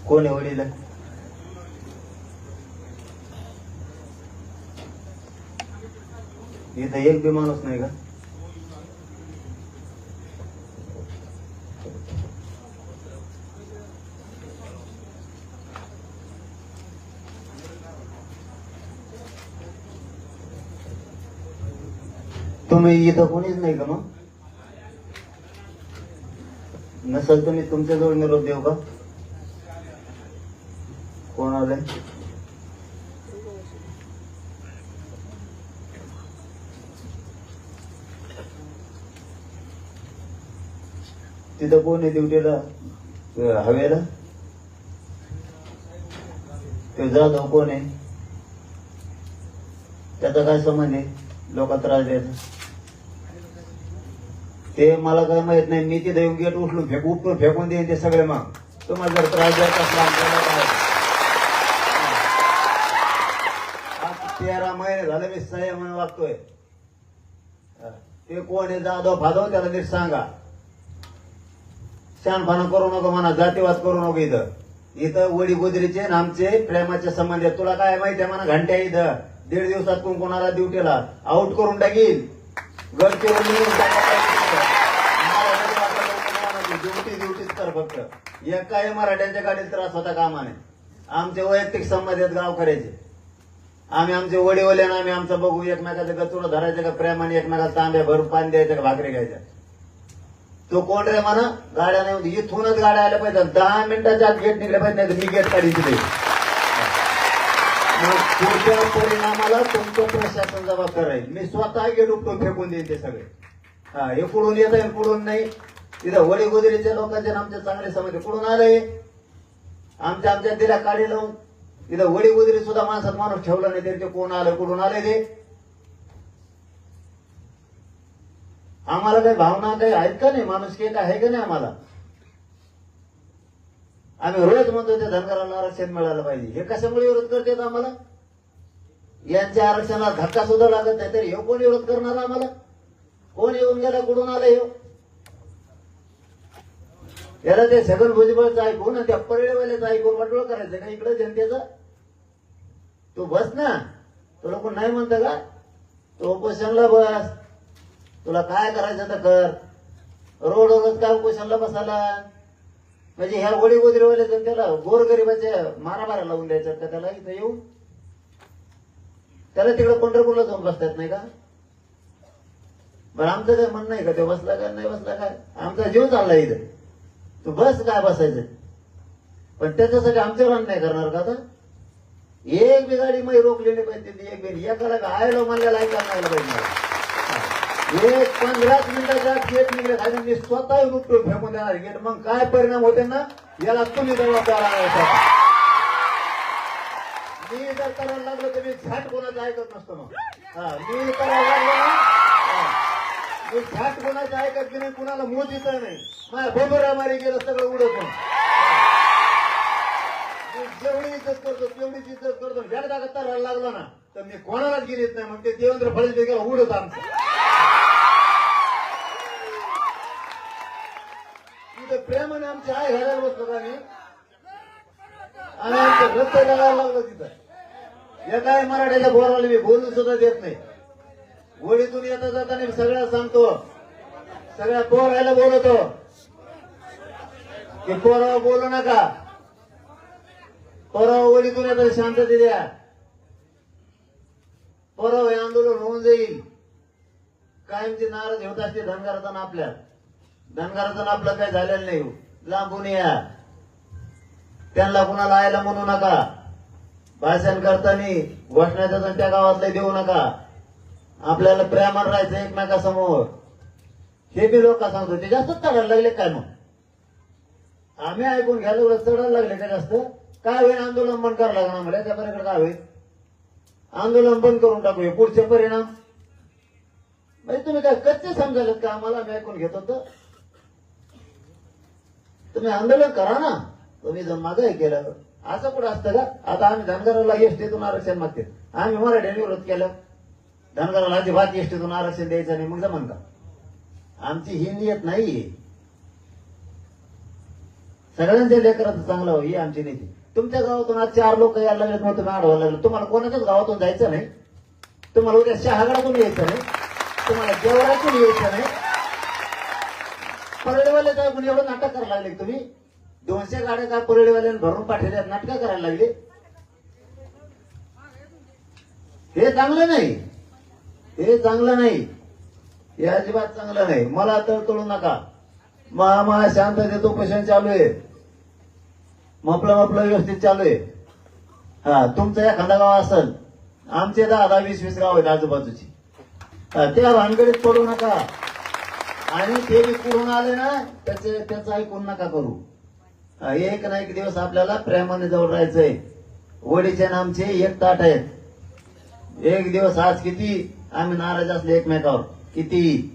कोण आहे वडील? इथं एक बी माणूस नाही का? तुम्ही इथं कोणीच नाही का? मग नसल तर मी तुमच्याजवळ निरोप देऊ का? कोण आलंय? तिथं कोण आहे ड्युटीला? हवेला ते जाधव कोण आहे? त्याचा काय संबंध आहे लोकांना त्रास द्यायचा? ते मला काय माहित नाही. मी तिथे येऊन गेट उचलून उपटून फेकून देईन ते सगळे. मग तुम्हाला जर त्रास द्यायचा असला आपल्याला काय? 13 महिने झाले मी संयमाने वागतोय. ते कोण आहे जाधव फाधव त्याला नीट सांगा. शहाणपणा करू नको म्हणा, जातीवाद करू नको. इथं वडी गोदरीचे आमचे प्रेमाचे संबंध आहेत. तुला काय माहिती आहे म्हणा घंट्या इथं 1.5 दिवसात कोणाला ड्युटीला आउट करून टाकील. ड्युटीच कर फक्त. एक काय मराठ्यांच्या गाडीत त्रास होता कामाने. आमचे वैयक्तिक संबंध आहेत गावकऱ्याचे. आम्ही आमचे वडीवले ना आम्ही आमचं बघू. एकमेकाचं गचुडं धरायचं का प्रेमाने, एकमेकाला तांब्या भरून पाणी द्यायचं का भाकरी घ्यायच्या. तो कोण रे म्हणा? गाड्या नाही इथूनच गाड्या आल्या पाहिजे. 10 मिनिटाच्या आत गेट निघल्या पाहिजे, नाही तर मी गेट काढीन तिथे. पुढच्या परिणामाला तुमचं प्रशासन जबाबदार राहील. मी स्वतः गेट उपटून फेकून देईन ते सगळे. हे पुढून येत आहे पुढून नाही. तिथं वडी गोदरीच्या लोकांचे आमचे चांगले समज कुठून आले? आमच्या दिल्या काढी लावून. तिथं वडी गोदरी सुद्धा माणसात माणूस ठेवला नाही. त्यांचे कोण आलं कुठून आले ते? आम्हाला काही भावना काही आहेत का नाही? माणूस काय आहे का नाही आम्हाला? आम्ही रोज म्हणतो त्या धनगराला आरक्षण मिळालं पाहिजे. हे कशामुळे विरोध करतात आम्हाला? यांच्या आरक्षणाला धक्का सुद्धा लागत नाही तरी हे कोण विरोध करणार आम्हाला? कोण येऊन गेला कुठून आलं? हे याला ते छगन भुजबळचं ऐकून त्या परळेवाल्याचं ऐकून वाटोळ करायचं का इकडे जनतेचं? तू बस ना. तुला कोण नाही म्हणतं का? तू उपोषणला बस. तुला काय करायचं तर कर. रोडवरच काय उपोषणला बसायला? म्हणजे ह्या वडी गोदरीवाल्या जनतेला गोरगरिबाच्या मारामारा लावून द्यायच्यात का त्याला इथं येऊन? त्याला तिकडे पंढरपूरला जाऊन बसतात नाही का? बरं आमचं काय म्हणणं आहे का? ते बसला काय नाही बसला काय? आमचा जीव चालला इथं. तू बस काय बसायचं? पण त्याच्यासाठी आमच्यावर अन्याय करणार का? आता एक बी गाडी मै रोखली नाही पाहिजे. एक बी एकाला आयला म्हणलेला ऐकायला पाहिजे. एक 15 मिनिटाच्या गेट निघले खाली मी स्वतः उपटून फेकून देणार गेट. मग काय परिणाम होते ना याला तुम्ही जबाबदार आहात. मी जर करायला लागलो तर मी झाट कोणाचं ऐकत नसतो. मग मी करायला लागलो ना मी झाट कोणाचं ऐकत की नाही, कुणाला मोदीच नाही. माझ्या बोबरा मारी गेलं सगळं उडत. जेवढी इज्जत करतो तेवढीच इज्जत करतो. एकदा करायला लागलो ना तर मी कोणालाच गेलीच नाही. मग ते देवेंद्र फडणवीस गेला उडत आमचं. तिथं प्रेमाने आमची आई घालायला बसलो का मी आणि आमचं रस्ते लागायला लागलो तिथं. या काय मराठ्याच्या बोराला मी बोलून सुद्धा देत नाही. वडीतून येता जाताना मी सगळ्या सांगतो. सगळ्या पोरायला बोलवतो की पोरावर बोलू नका. पोरावर वडीतून येतात शांतते द्या. पोरावर हे आंदोलन होऊन जाईल. कायमची नाराज होत असते धनगराचा आपल्या. धनगराचं आपलं काही झालेलं नाही. लांबून या. त्यांना कुणाला आयला म्हणू नका. भाषण करताना घोषणा त्या गावातले देऊ नका. आपल्याला प्रेमान राहायचं एकमेकासमोर. हे बी लोक सांगतो. ते जास्तच चढायला लागले काय? मग आम्ही ऐकून घ्यायला चढायला लागले का जास्त? काय होईल? आंदोलन बंद करावं लागणार आम्हाला. त्यापर्यंत काय होईल? आंदोलन बंद करून टाकूया. पुढचे परिणाम म्हणजे तुम्ही काय कच्चे समजायला का आम्हाला? आम्ही ऐकून घेत होतो. तुम्ही आंदोलन करा ना. तुम्ही जर मागे केलं असं कुठं असतं का? आता आम्ही धनगराला एसटीतून आरक्षण मागते. आम्ही मराठ्यांनी विरोध केलं. धनगराला अजिबात एसटीतून आरक्षण द्यायचं नाही. मग जमन का? आमची ही नियत नाहीये. सगळ्यांच्या लेकराचं चांगलं हो, ही आमची नीती. तुमच्या गावातून आज 4 लोक यायला लागलेत, मग तुम्ही अडवायला लागले. तुम्हाला कोणाच्याच गावातून जायचं नाही, तुम्हाला उद्या शहागडातून यायचं नाही, तुम्हाला देवळातून यायचं नाही. परळीवाले जाऊन एवढं नाटक करायला लागले तुम्ही. 200 गाड्या काय परळीवाल्याने भरून पाठवल्या, नाटक करायला लागले. हे चांगलं नाही, हे चांगलं नाही, हे अजिबात चांगलं नाही. मला तळतळू नका. महा शांततेत उपोषण चालू आहे, मपलं व्यवस्थित चालू आहे. हा, तुमचं एखादा गाव असेल, आमचे 10-10, 20-20 गाव आहेत आजूबाजूची. त्या भानगडीत पडू नका. आणि ते बी करून आले ना, त्याचं ऐकून नका करू. एक ना एक दिवस आपल्याला प्रेमाने जवळ राहायचंय. वडीचे नामचे एक ताट आहेत. एक दिवस आज किती आम्ही नाराज असले एकमेकावर, किती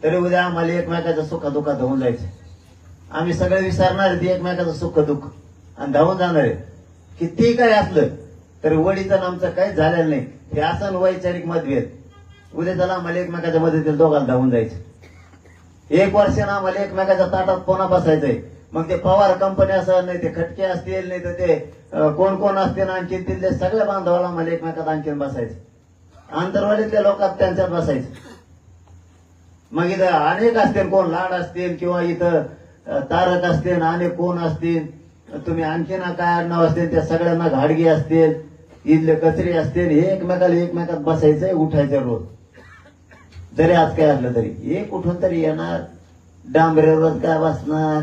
तरी उद्या आम्हाला एकमेकाच्या सुखदुःखात होऊन जायचं. आम्ही सगळे विसरणार आहे एकमेकाचं सुख दुःख आणि धावून जाणार आहे. किती काय असलं तरी वडीचं आमचं काहीच झालेलं नाही. हे असं वैचारिक मतभेद, उद्या त्याला आम्हाला एकमेकाच्या मदतीला दोघांना धावून जायचं. 1 वर्षानं आम्हाला एकमेकाच्या ताटात पुन्हा बसायचंय. मग ते पवार कंपनी असेल, नाही ते खटके असतील, नाही तर ते कोण कोण असतील, आणखीन तिथले सगळ्या बांधवाला आम्हाला एकमेकात आणखीन बसायचं. आंतरवाडीतल्या लोकात त्यांच्यात बसायचं. मग इथं अनेक असतील, कोण लाड असतील किंवा इथं तारक असतील, अनेक कोण असतील, तुम्ही आणखीन काय आडनाव असतील, त्या सगळ्यांना घाडगे असतील, इथले कचरे असतील, हे एकमेकात बसायचंय, उठायचं रोज. जरी आज काय असलं तरी हे कुठून तरी येणार, डांबरेवर काय बसणार.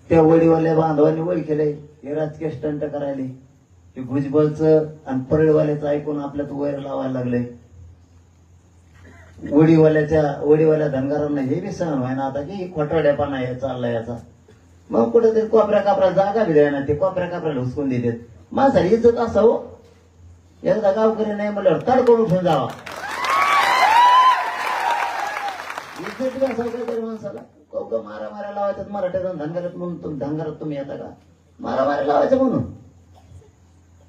त्या वडीवाल्या बांधवांनी वळी केलंय हे राजकीय स्टंट करायला. ते भुजबळचं आणि परळीवाल्याचं ऐकून आपल्यात वैर लावायला लागलंय. वडीवाल्या धनगरांना हे बी सहन व्हाय ना आता की खोटवाड्यापणा हे चाललाय याचा. मग कुठेतरी कोपऱ्या कापऱ्या जागा बी द्याय ना, ते कोपऱ्या कापऱ्याला हुसकून देतात. माझा इज्जत असं हो, एकदा गावकरी नाही म्हणल्यावर तडकून उठून जावा. इज्जत बी असावं काहीतरी माणसाला. मारा लावायचं मराठ्यात धनगरात म्हणून धनगरात तुम्ही येता का? मारा लावायचं म्हणून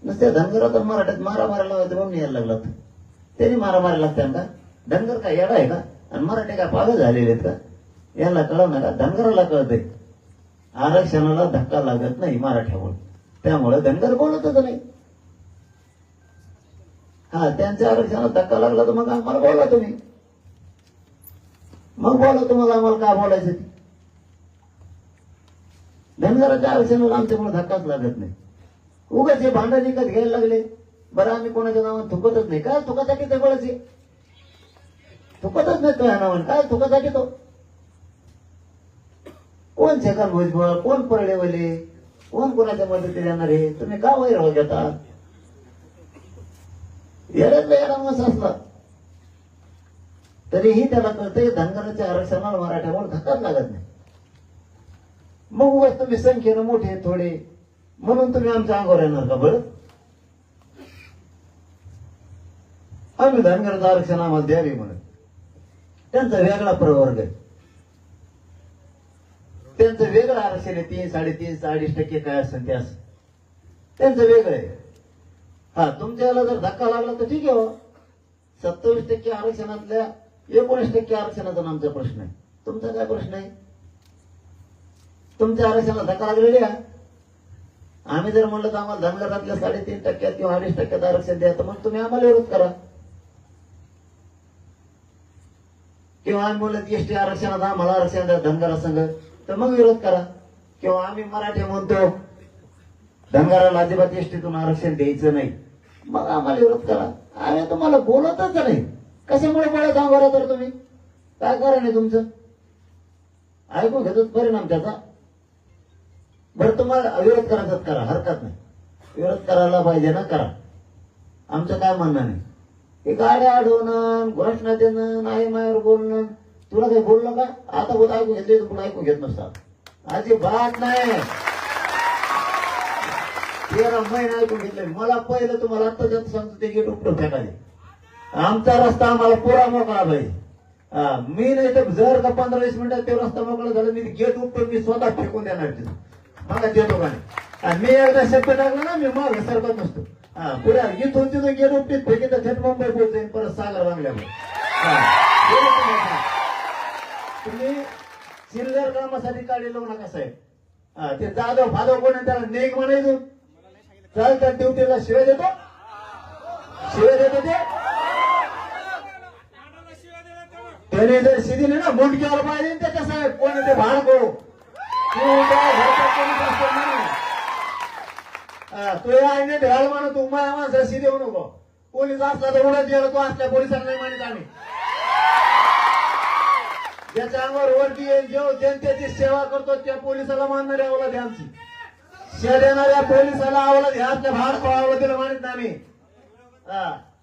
नुसत्या धनगरात मराठ्यात मारा लावायचं म्हणून यायला लागला. तरी मारा लागतात का? धनगर काय येडा आहे का? आणि मराठी काय पागल झालेले आहेत का? याला कळव नका. धनगराला कळतंय आरक्षणाला धक्का लागत नाही मराठ्यामुळे, त्यामुळे धनगर बोलतच नाही. हा, त्यांच्या आरक्षणाला धक्का लागला तर मग आम्हाला बोला तुम्ही, मग बोला तुम्हाला आम्हाला काय बोलायचं ते. धनगराच्या आरक्षणाला आमच्यामुळे धक्काच लागत नाही. उगाच हे भांडण विकत घ्यायला लागले. बरं, आम्ही कोणाच्या नावाने थुकतच नाही. काय थुकासाठी ते बोलायचे? थुकतच नाही तो या नावाने. काय थुकासाठी तो? कोण छगन भुजबळ, कोण परळेवाले, कोण कोणाच्या मदतीला येणार आहे? तुम्ही का वैर घेता? येड्यातला येडा माणूस असला तरीही त्याला कळतंय धनगराच्या आरक्षणाला मराठ्यामुळे धक्काच लागत नाही. मग उगाच तुम्ही संख्येनं मोठे थोडे म्हणून तुम्ही आमच्या अंगावर येणार का? बरं, आम्ही धनगराचं आरक्षण आम्हाला द्यावे म्हणून. त्यांचा वेगळा प्रवर्ग आहे, त्यांचं वेगळं आरक्षण आहे. 3, 3.5, 2.5% काय असेल ते असं त्यांचं वेगळं आहे. हा, तुमच्याला जर धक्का लागला तर ठीक आहे. 27% आरक्षणातल्या 19% आरक्षणाचा आमचा प्रश्न आहे. तुमचा काय प्रश्न आहे? तुमच्या आरक्षणाला धक्का लागलेले आहे. आम्ही जर म्हणलं तर आम्हाला धनगरातल्या 3.5% किंवा 2.5% आरक्षण द्या, तर मग तुम्ही आम्हाला विरोध करा. किंवा आम्ही बोलत एसटी आरक्षणात आम्हाला आरक्षण द्या धनगरा संघ, तर मग विरोध करा. किंवा आम्ही मराठी म्हणतो धनगराला अजिबात एसटीतून आरक्षण द्यायचं नाही, मग आम्हाला विरोध करा. आम्ही तुम्हाला बोलतच नाही. कशामुळे बोलत आहोत तर तुम्ही? काय कारण आहे तुमचं? ऐकून घेतोच परिणाम त्याचा. बरं, तुम्हाला विरोध करायचा करा, हरकत नाही. विरोध करायला पाहिजे ना, करा. आमचं काय म्हणणं नाही. हे गाड्या अडवणं, घोषणा देणं, नाही मायावर बोलणं, तुला काही बोललं का? आता बोल ऐकून घेतले तर पुढे ऐकून घेत नसतात. अजिबात नाही. 13 महिने ऐकून घेतले. मला पहिलं तुम्हाला आता जात सांगतो ते गेट उपटून फेकाले. आमचा रस्ता आम्हाला पुरा मोकळा पाहिजे. मी नाही तर जर का 15-20 मिनिटात ते रस्ता मोकळा झाला, मी गेट उपटून मी स्वतः फेकून देणार तिथं. मला देतो का नाही? मी एकदा शब्द टाकला ना, मी मागे सरकत नसतो. पुऱ्या इथून तिथून गेलो उपटीत फेकी तर थेट मुंबई पोहोचेल, परत सागर बांगल्यावर. तुम्ही चिल्लर कामासाठी काढले लावू नका साहेब. ते जाधव फाधव कोण आहे त्याला नेक म्हणायचो. चल त्या ड्युटीला शिवाय देतो ते. त्याने जर शिदीने ना मुंडक्यावर पाहिजे त्याच्या साहेब कोण ते भाडको तू आईने ढाल म्हणून तू माझ्या माणसाशी देऊ नको. पोलीस असला तर उडत गेला तू असल्या पोलिसांना नाही मानित आम्ही. ज्याच्या अंगावर वरती येईल जेव जनतेची सेवा करतो त्या पोलिसाला मानणारी अवलाद आमची. शे देणाऱ्या पोलिसाला अवलाद असल्या भाडको अवलादीला मानित नाही आम्ही.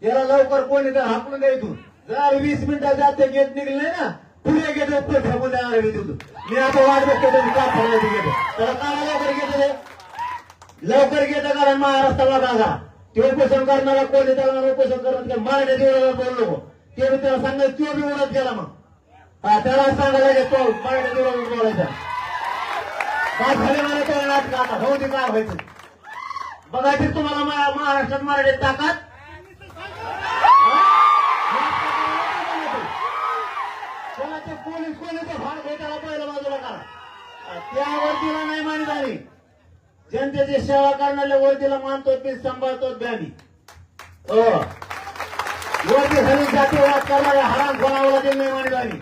याला लवकर कोणी तर हाकलून द्या इथून. जर 20 मिनिटाच्या आत ते गेट निघले नाही ना पुढे गेट उपयोग ठेवून द्या तिथून. मी आता वाट बघतो का ठरवायची गेट त्याला काढा लवकर गेट रे लवकर गेट कारण महाराष्ट्राला बघा ते उपोषण करणारा कोणी त्याला उपोषण करत मराठी देवळाला बोलू नको. ते मी त्याला सांगायचं तो बी उडत गेला मग त्याला सांगायला तो मराठी देवळाला बोलायचा काय झाले मला तो नाटक आता हो ते काय व्हायचं बघायचे तुम्हाला महाराष्ट्रात मराठी ताकद. पोलीस कोणी भाग भेटायला पहिलं बाजूला करा त्या वरतीला नाही मानित आम्ही. जनतेची सेवा करणाऱ्या वरतीला मानतो ते सांभाळतो ब्यानी वरती सगळी जातीवाद करणाऱ्या हराम कोणाला ते नाही मानित आम्ही.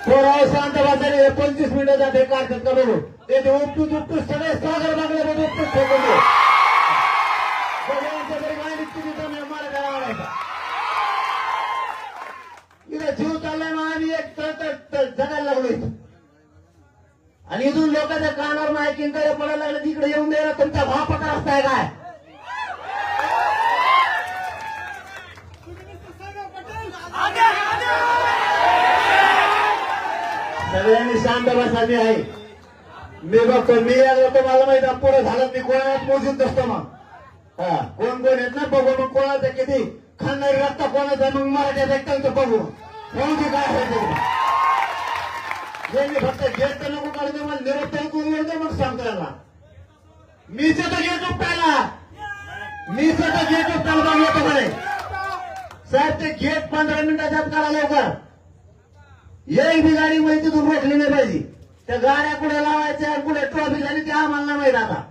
थोडा शांत बसायला 25 मिनिटं जाते कारखान्यात का बघू ते उपटूच सगळे सागर बागल्यामध्ये उपटूच ठेवून जीव चाललाय मग आम्ही एक जगायला लागलो. आणि इथून लोकांच्या कानावर माहिती पडायला लागलं तिकडे येऊन द्यायला तुमचा भापटा असताय काय. सगळ्यांनी शांत बसा. मी आहे मी बघतो मी आलो तर मला माहिती पुढे झालं मी कोणाला मोजून असतो मग कोण कोण येत ना बघू मग कोणाचं किती खाणारी रस्ता कोणाचा मग मराठ्याचा त्यांचं बघू कोणती काय व्हायचं फक्त गेट तर नको काढतो मला निरोप ऐकून येतो मग सांगतो याला मीच तर गेट उपटायला येतो म्हणे साहेब ते गेट 15 मिनिटाच्या आत काढा लवकर. एक बी गाडी माहिती तिथून रोखली नाही पाहिजे. त्या गाड्या कुठे लावायच्या कुठे ट्रॉफिक झाली ते आम्हाला नाही माहित. आता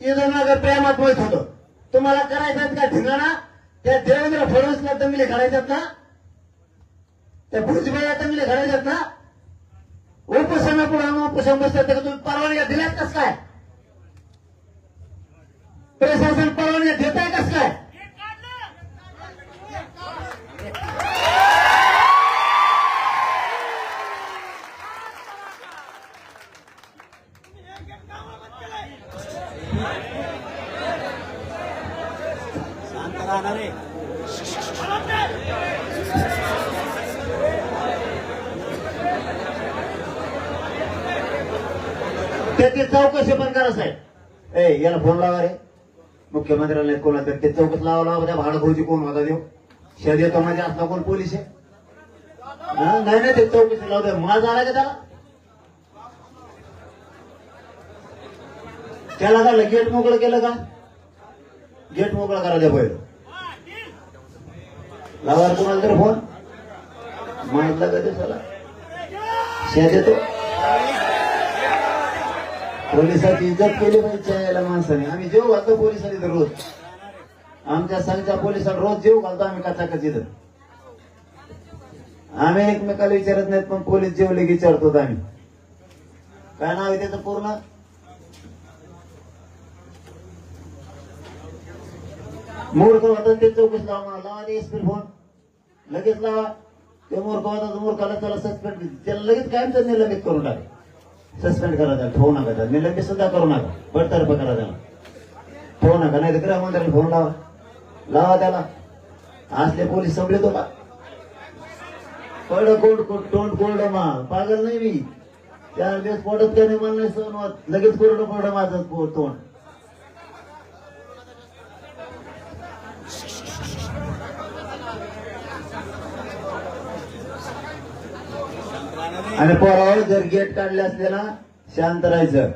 इथं नगर प्रेमात माहित होतं तुम्हाला करायचं का ठिकाणा त्या देवेंद्र फडणवीसला दंगली घालायच्यात ना त्या भुजबळला दंगली घालायच्यात ना उपोषणापुढे उपोषण बसतात तर तुम्ही परवानग्या दिल्यात कस काय प्रशासन परवानग्या देत आहे कस काय. त्याची चौकशी पण करा साहेब. याला फोन लावा रे मुख्यमंत्र्याला कोणा तर ते चौकशी लावा त्या भाडं कोण होता देऊ शहर येतो म्हणजे असला कोण पोलीस आहे नाही ते चौकशी लावते माझा आला का त्याला काय गेट मोकळं केलं का गेट मोकळं करा द्या पहिलं लावा कोणाला तरी फोन माहितला का ते चला शेत येतो. पोलिसाची इज्जत केली पाहिजे यायला माणसाने. आम्ही जेव घालतो पोलिसांनी तर रोज आमच्या संघच्या पोलिसांना रोज जेव घालतो आम्ही कचाकची तर आम्ही एकमेकाला विचारत नाहीत पण पोलीस जेवले की विचारतो आम्ही. काय नाव आहे त्याचं पूर्ण मूर्ख होता ते चौकशी लावा लावा ते एसपी फोन लगेच लावा. ते मूर्ख होता मूर्खाला त्याला सस्पेंड त्याला लगेच कायमचं निलंबित करून टाका. सस्पेंड करा त्याला ठेवू नका त्याला निलंबित सुद्धा करू नका बडतर्फ करा त्याला ठेवू नका नाही तर गृहमंत्र्याला फोन लावा त्याला. असले पोलीस संपले तो का पड कोट तोंड कोरडं मा पागल नाही मी 4 दिवस पडत त्याने मला नाही सहन होत लगेच कोरडं माझं तोंड. आणि पोरावर जर गेट काढले असले ना शांत राहायचं.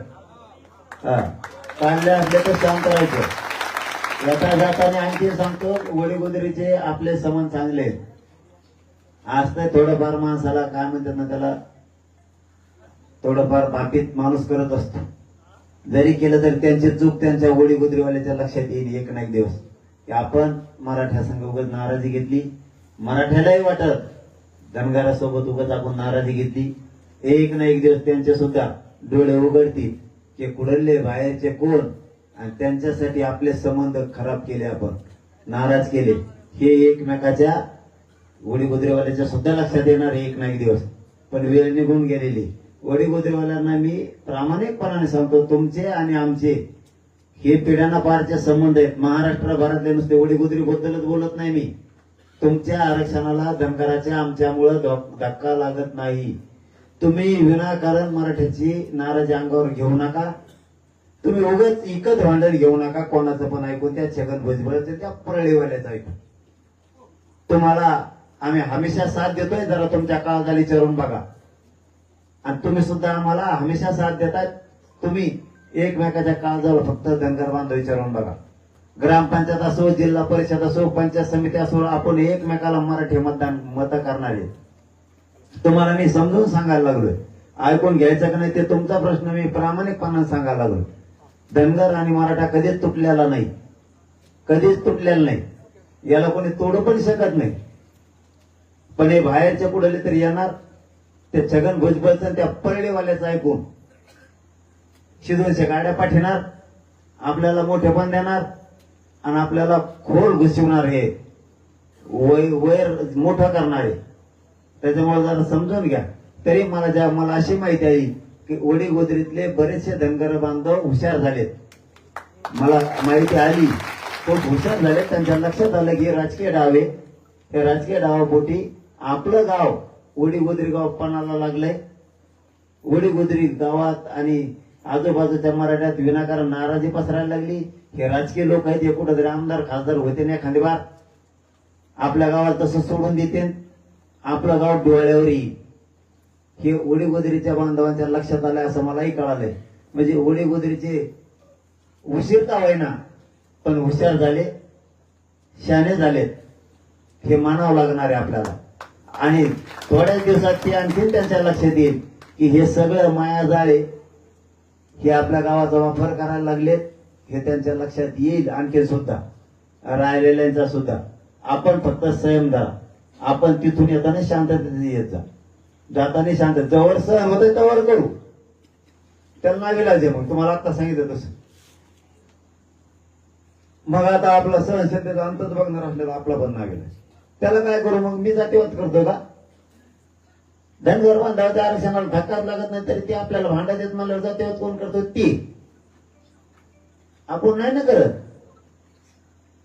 काढले असले तर शांत राहायचं. येता जाताना आणखी सांगतो वडीगोदरीचे आपले संबंध चांगले असते थोडंफार माणसाला काय म्हणतात ना त्याला थोडंफार बाबतीत माणूस करत असतो. जरी केलं तरी त्यांची चूक त्यांच्या ओढी गुजरीवाल्याच्या लक्षात येईल एक ना एक दिवस की आपण मराठा संघ उगाच नाराजी घेतली. मराठ्यालाही वाटत धनगरासोबत उगाच आपण नाराजी घेतली. एक ना एक दिवस त्यांचे सुद्धा डोळे उघडतील की कुडल्ले बाहेरचे कोण आणि त्यांच्यासाठी आपले संबंध खराब केले, आपण नाराज केले, हे एकमेकाच्या ओढी गुजरीवाल्याच्या सुद्धा लक्षात येणार एक ना एक दिवस. पण वेळ निघून गेलेली. ओढी गुजरीवाल्यांना मी प्रामाणिकपणाने सांगतो, तुमचे आणि आमचे हे पिढ्याना पारचे संबंध आहेत. महाराष्ट्रभरातले नुसते ओढी गुजरी बद्दलच बोलत नाही मी. तुमच्या आरक्षणाला धनगराच्या आमच्यामुळं धक्का लागत नाही. तुम्ही विनाकारण मराठ्याची नाराजी अंगावर घेऊ नका. तुम्ही उगाच इकत भांडण घेऊ नका. कोणाचं पण ऐकून त्या छगन भुजबळाचं त्या परळीवाल्याचं ऐकून. तुम्हाला आम्ही हमेशा साथ देतोय, जरा तुमच्या काळजाला विचारून बघा. आणि तुम्ही सुद्धा आम्हाला हमेशा साथ देतात. तुम्ही एकमेकाच्या काळजाला फक्त धनगर बांधव विचारून बघा. ग्रामपंचायत असो, जिल्हा परिषद असो, पंचायत समिती असो, आपण एकमेकाला मराठी मत करणारे. तुम्हाला मी समजून सांगायला लागलोय, ऐकून घ्यायचं का नाही ते तुमचा प्रश्न. मी प्रामाणिकपणाने सांगायला लागलोय. धनगर आणि मराठा कधीच तुटलेला नाही, कधीच तुटलेला नाही. याला कोणी तोडू पण शकत नाही. पण हे बाहेरच्या कुठले तरी येणार, ते छगन भुजबळचं त्या परळीवाल्याचं ऐकून शिजवूनशे गाड्या पाठवणार, आपल्याला मोठेपण देणार आणि आपल्याला खोल घुसवणार, हे वैर मोठं करणार आहे. त्याच्यामुळे जरा समजून घ्या. तरी मला अशी माहिती आहे की ओढी गोदरीतले बरेचसे धनगर बांधव हुशार झालेत. मला माहिती आली, खूप हुशार झाले. त्यांच्या लक्षात आलं की राजकीय डाव आहे. हे राजकीय डावापोटी आपलं गाव ओढी गोदरी गाव पणाला लागलंय. ओढी गोदरी गावात आणि आजूबाजूच्या मराठ्यात विनाकारण नाराजी पसरायला लागली. हे राजकीय लोक आहेत, हे कुठेतरी आमदार खासदार होते नाही एखादी बार आपल्या गावात तसं सोडून देते, आपलं गाव डोळ्यावर येईल. हे ओढी गोदरीच्या बांधवांच्या लक्षात आलंय असं मलाही कळालंय. म्हणजे ओढी गोदरीचे उशीरता होईना पण हुशार झाले, शहाणे झालेत, हे मानावं लागणार आहे आपल्याला. आणि थोड्याच दिवसात ते आणखी त्यांच्या लक्षात येईल की हे सगळं मायाजाळे हे आपल्या गावाचा वापर करायला लागलेत. हे त्यांच्या लक्षात येईल आणखी सुद्धा, राहिलेल्यांचा सुद्धा. आपण फक्त संयम धरा. आपण तिथून येताना शांततेने येत जा, जाताना शांत. जवळ सहन होत तवर करू, त्याला नाविलाज आहे. मग तुम्हाला आता सांगितलं तसं. मग आता आपला सहनशीलतेचा अंतच बघणार असलेला आपला पण नाविलाज. त्याला काय करू मग? मी जातीवाद करतो का? धनगर बांधवाच्या आरक्षणाला धक्काच लागत नाही तरी ते आपल्याला भांडा देत मला जातीवाद कोण करतो? ती आपण नाही ना करत.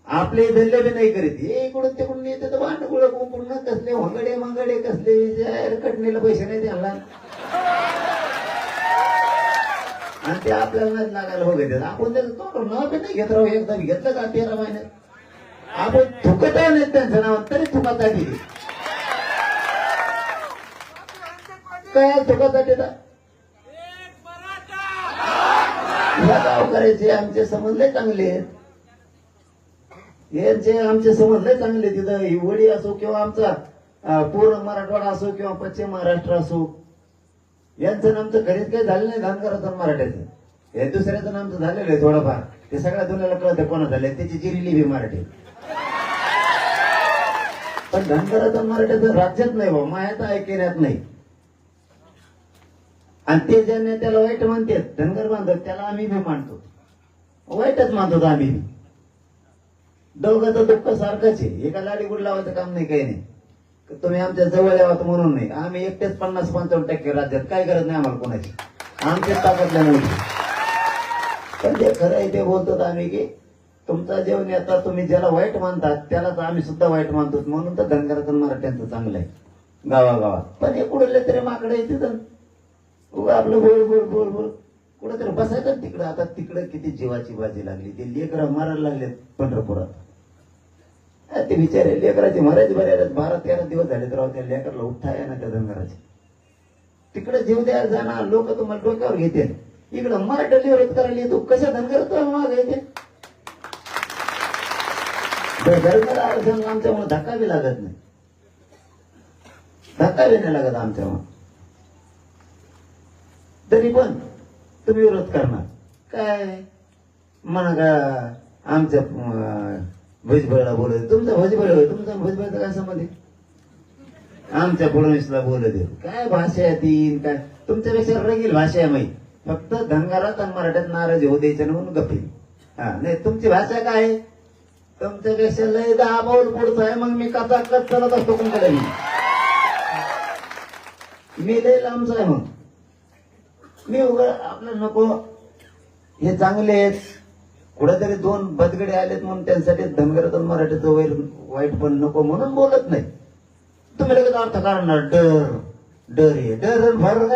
आपले धल्ले बी नाही करीत. हे इकडून तिकडून येते तर भांडगुळ कुंपूर्ण कसले होंगडे मंगडे कसले कटणीला पैसे नाही द्यायला, आणि ते आपल्याला नाही लागायला बघायचं. आपण त्याचं तोंड नाव बी नाही घेत राहू. एकदा घेतलं का 13 महिन्यात आपण थुकत नाही त्यांचं नाव तरी थुकात आली. काय थुकासाठी या गावकऱ्याचे आमचे संबंध चांगले आहेत. यांचे आमचे संबंध चांगले. तिथं हिवडी असो किंवा आमचा पूर्ण मराठवाडा असो किंवा पश्चिम महाराष्ट्र असो, यांचं नामचं खरीच काही झालं नाही. धनगराचं मराठ्याचं हे दुसऱ्याचं नामचं झालेलं आहे थोडंफार. ते सगळ्या दुनियाला कळतं कोणा झालंय, त्याची जिरिली बी मराठी. पण धनगराचं मराठ्याचं राज्यात नाही भाऊ, मायात ऐकण्यात नाही. आणि ते ज्यांनी त्याला वाईट मानतात धनगर बांधव, त्याला आम्ही बी मानतो, वाईटच मानतो आम्ही बी. दोघांचं दुःख सारखंच आहे. एका लाडीगुड लावायचं काम नाही, काही नाही. तुम्ही आमच्या जवळ यावात म्हणून नाही. आम्ही एकटेच 50-55% राज्यात, काय गरज नाही आम्हाला कोणाची. आमचीच ताकदल्या नव्हती. पण ते खरं आहे ते बोलतो आम्ही की तुमचा जेव नेता तुम्ही ज्याला वाईट मानतात त्यालाच आम्ही सुद्धा वाईट मानतो. म्हणून तर धनगराचं मराठ्यांचं चांगलं आहे गावागावात. पण हे कुठले तरी माकडे येते तर आपलं बोल बोल बोल बोल कुठेतरी बसायचं तिकडं. आता तिकडं किती जीवाची बाजी लागली. ते लेकरं मारायला लागलेत पंढरपुरात. ते बिचारे लेकराची मराठी बऱ्याच 12-13 दिवस झाले तर त्या लेकरला उठाय ना त्या धनगराचे. तिकडे जीव द्यायला जाणार लोक तुम्हाला डोक्यावर घेते. इकडं मराठा विरोध करायला येतो. कशा धनगर माग येते? धनगर आरक्षण आमच्यामुळे धक्का बी लागत नाही. धक्का बी नाही लागत आमच्यामुळे. तरी पण तुम्ही विरोध करणार काय म्हणा का आमच्या भुजबळला बोलत तुमचा भुजबळ होय तुमचा भुजबळचा काय संबंध आहे? आमच्या फडणवीसला बोलत काय भाषा आहे ती काय तुमच्यापेक्षा रंगील भाषा आहे माहिती फक्त धनगरात आणि मराठ्यात नाराज होऊ द्यायचं म्हणून गप्पी हा नाही तुमची भाषा काय आहे तुमच्यापेक्षा लय 10 पाऊल पुढचं आहे मग मी कथा चालत असतो कोणकडे मी लय लांबच आहे मग मी उघड आपलं नको हे चांगले आहेत कुठेतरी 2 बदगडे आलेत म्हणून त्यांच्यासाठी धनगरात आणि मराठीचं वाईट पण नको म्हणून बोलत नाही तुम्ही लगेच अर्थ काढणार डर आहे डर फरक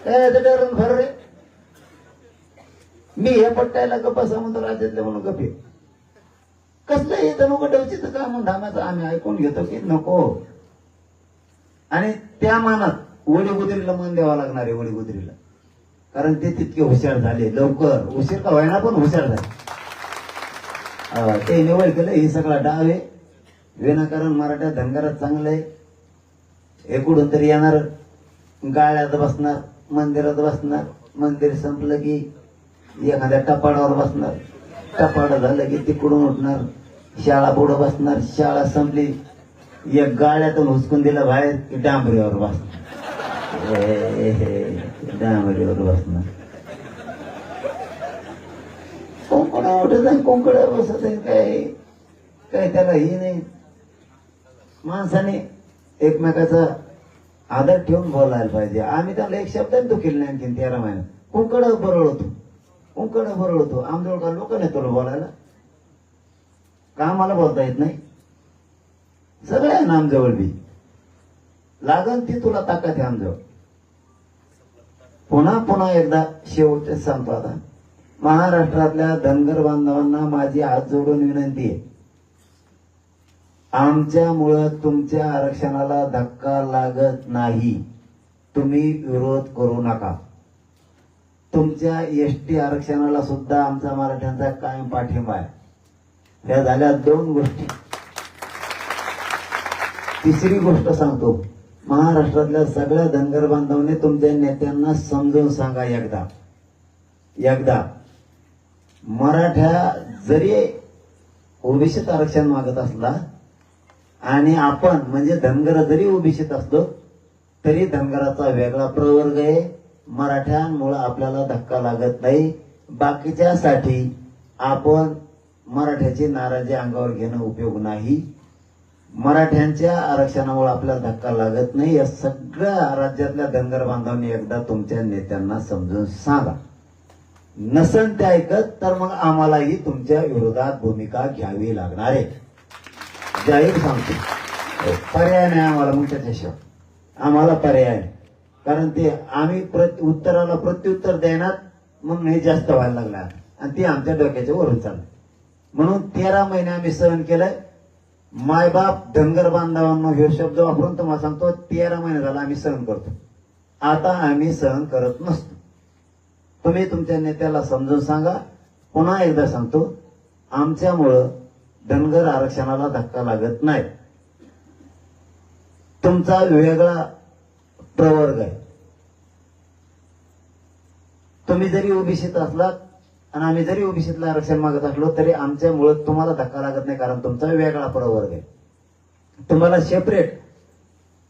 काय डर फर रे मी हे पट्टायला गप्पा म्हणतो राज्यातले म्हणून गप्पे कसलं येतं नको डवचीचं का म्हणून धामाचं आम्ही ऐकून घेतो की नको आणि त्या मानात वडीगुजरीला मन द्यावा लागणार आहे वडीगुजरीला कारण ते तितके हुशार झाले लवकर उशीर का व्हायना पण हुशार झाले ते निवड केलं हे सगळा डाव आहे विनाकारण मराठा धनगरात चांगलं आहे एकूडून तरी येणार गाळ्यात बसणार मंदिरात बसणार मंदिर संपलं की एखाद्या टपाडावर बसणार टपाड झालं की तिकडून उठणार शाळा पुढं बसणार शाळा संपली एक गाळ्यातून हुसकून दिलं बाहेर की डांबरीवर बसणार डांबरीवर बसणार कोंकण उठत आहे कोंकड्यावर बसत आहे काय त्याला ही नाही माणसाने एकमेकाचा आदर ठेवून बोलायला पाहिजे आम्ही त्याला एक शब्द तो केला नाही आणखीन 13 महिन्यात कोंकड बरळ होतो आमजवळ का लोक नाही तुला बोलायला का आम्हाला बोलता येत नाही सगळं आहे ना आमजवळ बी लागल ती तुला ताकद आहे आमजवळ पुन्हा एकदा शेवटचे सांगतो आता महाराष्ट्रातल्या धनगर बांधवांना माझी हात जोडून विनंती आहे आमच्यामुळं तुमच्या आरक्षणाला धक्का लागत नाही तुम्ही विरोध करू नका तुमच्या एसटी आरक्षणाला सुद्धा आमचा मराठ्यांचा कायम पाठिंबा आहे ह्या झाल्या 2 गोष्टी तिसरी गोष्ट सांगतो महाराष्ट्रातल्या सगळ्या धनगर बांधवांनी तुमच्या नेत्यांना समजून सांगा एकदा मराठा जरी ओबीसीत आरक्षण मागत असला आणि आपण म्हणजे धनगर जरी ओबीसीत असलो तरी धनगराचा वेगळा प्रवर्ग आहे मराठ्यांमुळे आपल्याला धक्का लागत नाही बाकीच्यासाठी आपण मराठ्याची नाराजी अंगावर घेणं उपयोग नाही मराठ्यांच्या आरक्षणामुळे आपल्याला धक्का लागत नाही या सगळ्या राज्यातल्या धनगर बांधवांनी एकदा तुमच्या नेत्यांना समजून सांगा नसन ते ऐकत तर मग आम्हालाही तुमच्या विरोधात भूमिका घ्यावी लागणार आहे जाहीर सांगतो पर्याय नाही आम्हाला मग त्याच्याशिवाय आम्हाला पर्याय कारण ते आम्ही उत्तराला प्रत्युत्तर देणार मग हे जास्त व्हायला लागला आणि ते आमच्या डोक्याच्या वरून चाललं म्हणून 13 महिने आम्ही सहन केलंय मायबाप धनगर बांधवांना हे शब्द वापरून तुम्हाला सांगतो 13 महिने झाला आम्ही सहन करतो आता आम्ही सहन करत नसतो तुम्ही तुमच्या नेत्याला समजून सांगा पुन्हा एकदा सांगतो आमच्यामुळं धनगर आरक्षणाला धक्का लागत नाही तुमचा वेगळा प्रवर्ग आहे तुम्ही जरी ओबीसीत असलात आणि आम्ही जरी ओबीसीतलं आरक्षण मागत असलो तरी आमच्यामुळे तुम्हाला धक्का लागत नाही कारण तुमचा वेगळा प्रवर्ग आहे तुम्हाला सेपरेट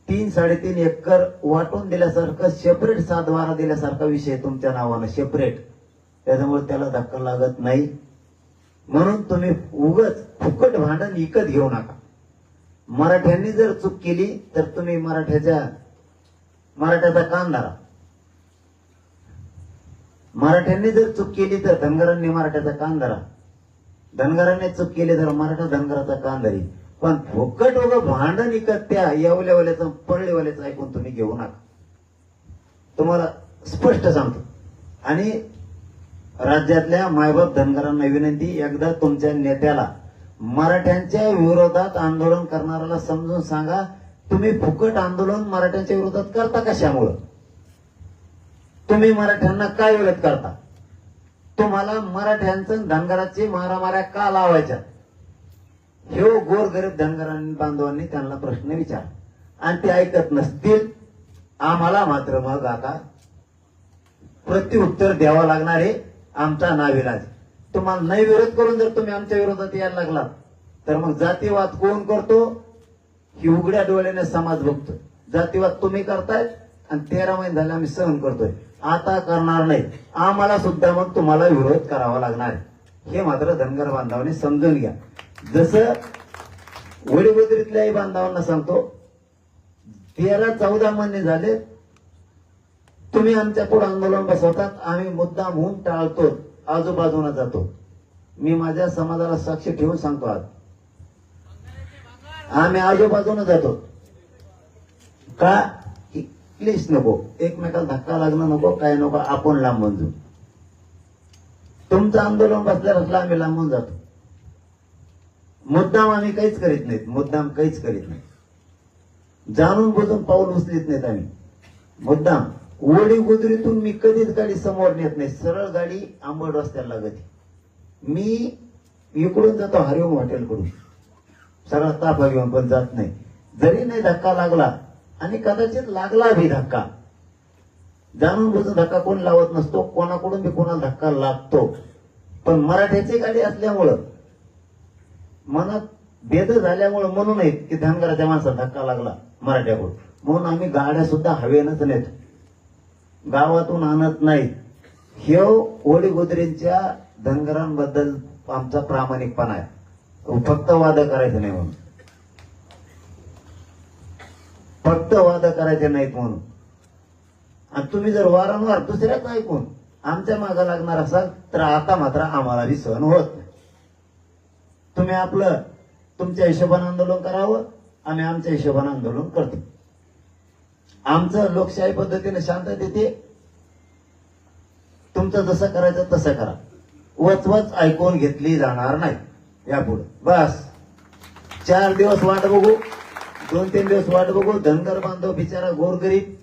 3-3.5 एकर वाटून दिल्यासारखं सेपरेट 7-12 दिल्यासारखा विषय तुमच्या नावानं सेपरेट त्याच्यामुळे त्याला धक्का लागत नाही म्हणून तुम्ही उगच फुकट भांडण विकत घेऊ नका मराठ्यांनी जर चूक केली तर तुम्ही मराठ्याचा कान धरा मराठ्यांनी जर चूक केली तर धनगरांनी मराठ्याचा कान धरा धनगरांनी चूक केली तर मराठा धनगराचा कान धरी पण फुकट भांडण विकत त्या येवल्यावाल्याचं पडलेवाल्याचं ऐकून तुम्ही घेऊ नका तुम्हाला स्पष्ट सांगतो आणि राज्यातल्या मायबाप धनगरांना विनंती एकदा तुमच्या नेत्याला मराठ्यांच्या विरोधात आंदोलन करणाऱ्याला समजून सांगा तुम्ही फुकट आंदोलन मराठ्यांच्या विरोधात करता कशामुळं तुम्ही मराठ्यांना काय विरोध करता तुम्हाला मराठ्यांचं धनगराची मारामाऱ्या का लावायच्या हे गोरगरीब धनगरांनी बांधवांनी त्यांना प्रश्न विचार आणि ते ऐकत नसतील आम्हाला मात्र मग आता प्रत्युत्तर द्यावं लागणार आहे. आमचा नाविलाज. तुम्हाला नाही विरोध करून जर तुम्ही आमच्या विरोधात यायला लागलात तर मग जातीवाद कोण करतो ही उघड्या डोळ्याने समाज बघतो. जातीवाद तुम्ही करतायत आणि 13 महिने झाले आम्ही सहन करतोय. आता करणार नाही. आम्हाला सुद्धा मग तुम्हाला विरोध करावा लागणार आहे. हे मात्र धनगर बांधवांनी समजून घ्या. जसं वडीगोदरीतल्याही बांधवांना सांगतो 13-14 महिने झाले तुम्ही आमच्या पुढे आंदोलन बसवतात. आम्ही मुद्दाम होऊन टाळतो, आजूबाजूला जातो. मी माझ्या समाजाला साक्ष ठेवून सांगतो आज आम्ही आजूबाजूला जातो. का प्लीज नको, एकमेकाला धक्का लागणं नको, काय नको, आपण लांबून जाऊ. तुमचं आंदोलन बसल्यावर असलं आम्ही लांबून जातो. मुद्दाम आम्ही काहीच करीत नाहीत. मुद्दाम काहीच करीत नाही. जाणून बुजून पाऊल उचलीत नाहीत आम्ही. मुद्दाम वडी गुजरीतून मी कधीच गाडी समोर नेत नाही. सरळ गाडी आंबड रस्त्याला लागते. मी इकडून जातो हरिओम हॉटेल कडून सरळ ताफा घेऊन, पण जात नाही. जरी नाही धक्का लागला आणि कदाचित लागला भी धक्का, जाणून बुजून धक्का कोण लावत नसतो. कोणाकडून बी कोणाला धक्का लागतो. पण मराठ्याची गाडी असल्यामुळं मनात भेद झाल्यामुळं म्हणून नाही की धनगराच्या माणसाला धक्का लागला मराठ्याकडून, म्हणून आम्ही गाड्या सुद्धा हवेनच नेतो, गावातून आणत नाही. हे ओडी गुजरींच्या धनगरांबद्दल आमचा प्रामाणिकपणा आहे. फक्त वाद करायचे नाही म्हणून, फक्त वाद करायचे नाहीत म्हणून. आणि तुम्ही जर वारंवार दुसऱ्याच ऐकून आमच्या मागे लागणार असाल तर आता मात्र आम्हाला बी सहन होत नाही. तुम्ही आपलं तुमच्या हिशोबाने आंदोलन करावं, आम्ही आमच्या हिशोबाने आंदोलन करतो. आमचं लोकशाही पद्धतीने शांततेत, तुमचं जसं करायचं तसं करा. वचवच ऐकून घेतली जाणार नाही यापुढे. बस 4 दिवस वाट बघू, 2-3 दिवस वाट बघू. धनगर बांधव बिचारा गोरगरीब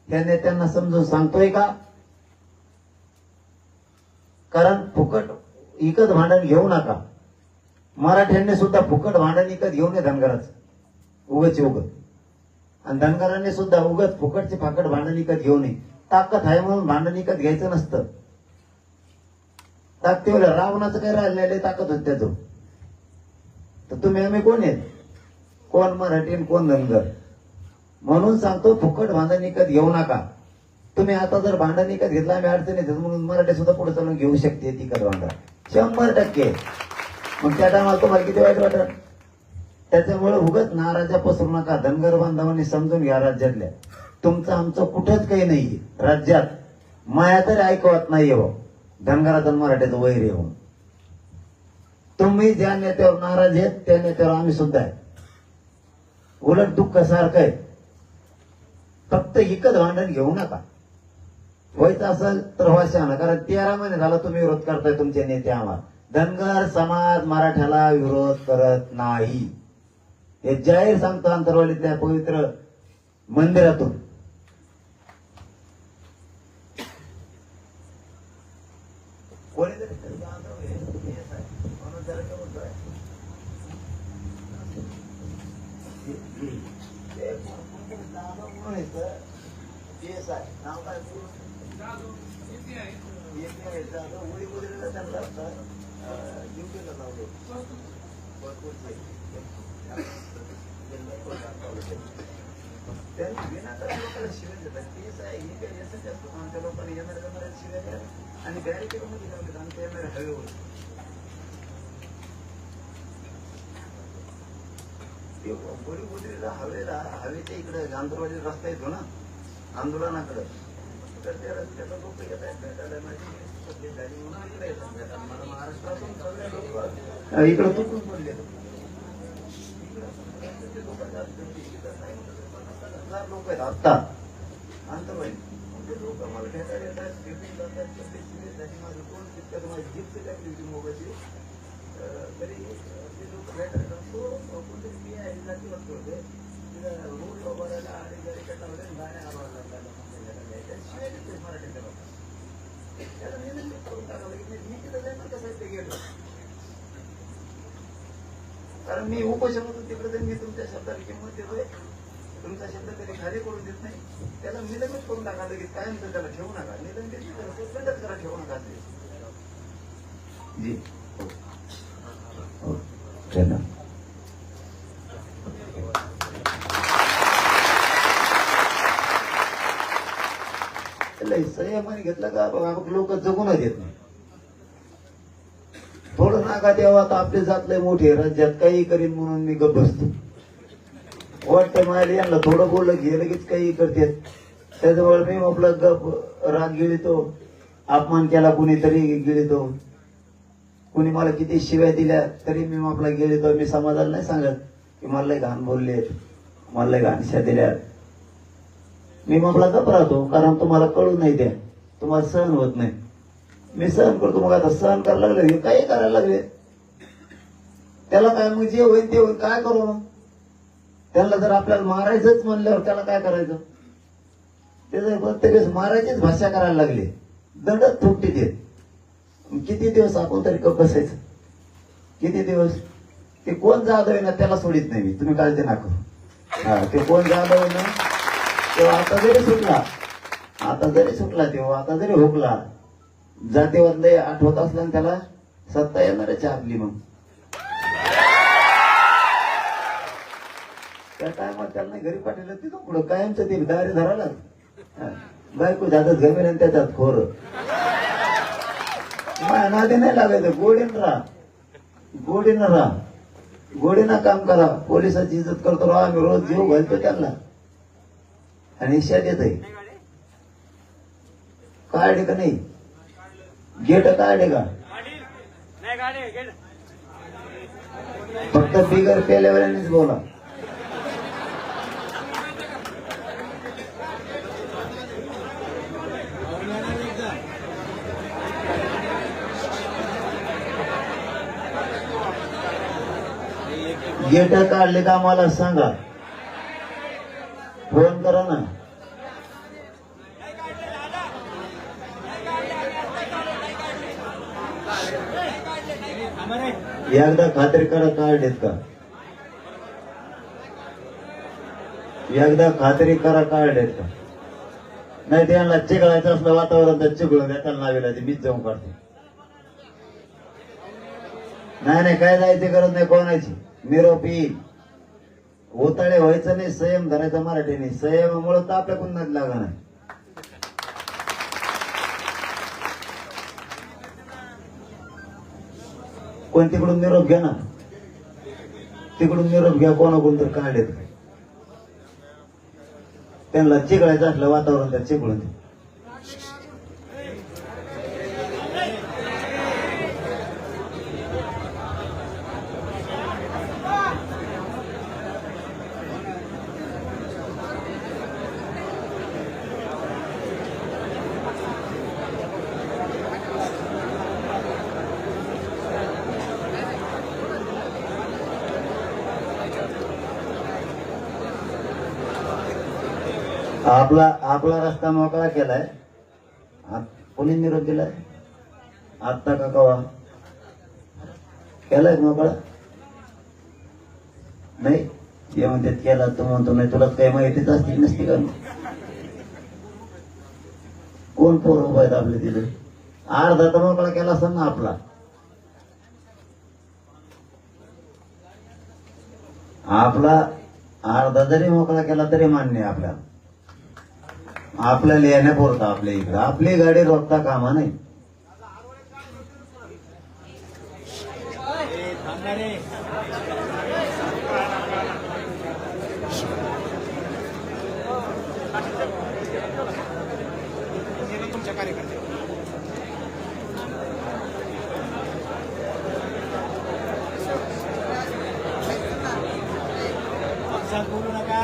त्या नेत्यांना समजून सांगतोय का? कारण फुकट इकत भांडण घेऊ नका. मराठ्यांनी सुद्धा फुकट भांडण इकत घेऊ नये धनगराचं, उगच उगत. आणि धनगरांनी सुद्धा उगत फुकटचे फाकट भांडण इकत घेऊ नये. ताकद आहे म्हणून भांडण इकत घ्यायचं नसतं. ताकदीवर रावणाचं काय राहिलेलं ताकद होत त्याचं. तर तुम्ही आम्ही कोण आहेत? कोण मराठी आणि कोण धनगर? म्हणून सांगतो फुकट भांडण इकत घेऊ नका. तुम्ही आता जर भांडण इकत घेतला आम्ही अडचणीत म्हणून मराठी सुद्धा पुढे चालून घेऊ शकते तिकट भांडण 100%. मग त्या टायमाला तुम्हाला किती वाईट वाटत? त्याच्यामुळे उगत नाराजा पसरू नका. धनगर बांधवांनी समजून घ्या. राज्यातल्या तुमचं आमचं कुठंच काही नाहीये. राज्यात माया तरी ऐकवत नाहीये हो धनगराचं मराठ्याचं वैर येऊन. तुम्ही ज्या नेत्यावर नाराज आहेत त्या नेत्यावर आम्ही सुद्धा आहे. उलट दुःख सारखं आहे. फक्त इकत भांडण घेऊ नका. व्हायचं असेल तर व्हायचं. कारण 13 महिने झाला तुम्ही विरोध करताय तुमचे नेते. आम्हाला धनगर समाज मराठ्याला विरोध करत नाही. हे जाहीर सांगतो अंतरवालीतल्या पवित्र मंदिरातून. आणि बॅरिकेड मध्ये लावले आमच्या येणाऱ्या हवेवर. गोडीला हवेला हवेच्या इकडे आंदोलनाचा रस्ता येतो ना आंदोलनाकडे, तर त्या रस्त्याला लोक येत आहेत भेटायला. माझी झाली म्हणून इकडे येतात. मला महाराष्ट्रातून इकडे तुटून पडले लोक आहेत आत्ता आंतरवाली लोक मला भेटायला येतात. माझं कोण तितक्यात माझी गिफ्ट टाकली होती मोबाईलची. तरी ते लोक भेटायला कोणतरी मी आहे जाती वाटतो होते रोड भरायला आणि बॅरिकेड लावले गाड्या आवाज त्याशिवाय मराठीच्या लोक त्याला नियंत्रित करून टाकावं लागेल. मी तिथं जाणार कसं ते गेलो. कारण मी उपोषण होतो तिकडे मी तुमच्या शब्दाला किंमत देतोय. तुमचा शब्द कधी खाली करून देत नाही, त्याला निलंबित करून टाका लगेच, कायम त्याला ठेवू नका, निलंबित सस्पेंडच करा, ठेवू नका ते. जी हो धन्यवाद. संयमाने घेतलं का लोक जगूनच येत नाही. थोडं नाका तेव्हा आता आपले जात लय मोठे राज्यात काही करीन म्हणून मी गप्प बसतो. वाटतं मला यांना थोडं बोललं की लगेच काही करतात. त्याच्यामुळे मी आपला गप राग गिळतो, अपमान केला कुणीतरी गिळतो, कुणी मला किती शिव्या दिल्या तरी मी आपला गिळतो. मी समाजाला नाही सांगत की मला लय घाण बोलले, मला लय घाणशा दिल्या. मी आपला गप राहतो, कारण तुम्हाला कळू नाही द्या, तुम्हाला सहन होत नाही. मी सहन करतो. मग आता सहन करायला लागले, काही करायला लागले, त्याला काय मग जे होईल ते होईल, काय करू मग. त्याला जर आपल्याला मारायचंच म्हणल्यावर त्याला काय करायचं. ते जर प्रत्येक मारायचीच भाषा करायला लागले, दंडच थोपटी देत, किती दिवस आपण तरी गप्प बसायचं. किती दिवस. ते कोण जाधव आहे ना त्याला सोडित नाही मी, तुम्ही काळजी नका करू. हा, ते कोण जाधव आहे ना तेव्हा आता जरी सुटला, तेव्हा आता जरी हुकला, जातीवर लय आठवत असला आणि त्याला सत्ता येणारच आपली. मग त्या टायमात त्याला नाही घरी पाठवलं, तिथं पुढं कायमचं ते दारी धरायला बायको जातात जमीन आणि त्याच्यात खोर. नादे नाही लागायचं. गोडीनं काम करा. पोलिसाची इज्जत करतो राव आम्ही, रोज जीव घालतो त्यांना आणि शेत येत आहे. काढे का नाही गेट, काढे का फक्त बिगर पेल्यावरच बोला. गेट काढले का मला सांगा, फोन करा ना. एकदा खात्री करा काढलेत का, एकदा खात्री करा काढलेत का. नाही त्यांना चिकळायचं असलं वातावरण तर चिकळून द्या, त्याला नावेला ते मीच जाऊन काढते. नाही काय जायची गरज नाही कोणाची. निरोपी ओताळे व्हायचं नाही, संयम धरायचा मराठीने. संयमामुळे तर आपल्या कुणाच लागा नाही. कोण तिकडून निरोप घ्या ना, तिकडून निरोप घ्या कोणाकडून तर काढेत. त्यांना चिकळायचं असलं वातावरण त्या चिकळून. आपला रस्ता मोकळा केलाय. कोणी निरोप दिलाय आत्ता का कवा केलाय मोकळा नाही. ते म्हणतात केला, तू म्हणतो नाही. तुला काही माहितीच असती नसती का. कोण पोर उभा आहेत आपले तिथे. अर्धा तर मोकळा केला असता ना आपला. अर्धा जरी मोकळा केला तरी मान्य आहे आपल्याला. आपल्याला येण्यापुरता आपल्या इकडं आपली गाडी रोखता कामा नाही. तुमच्या कार्यकर्ते बोलू नका.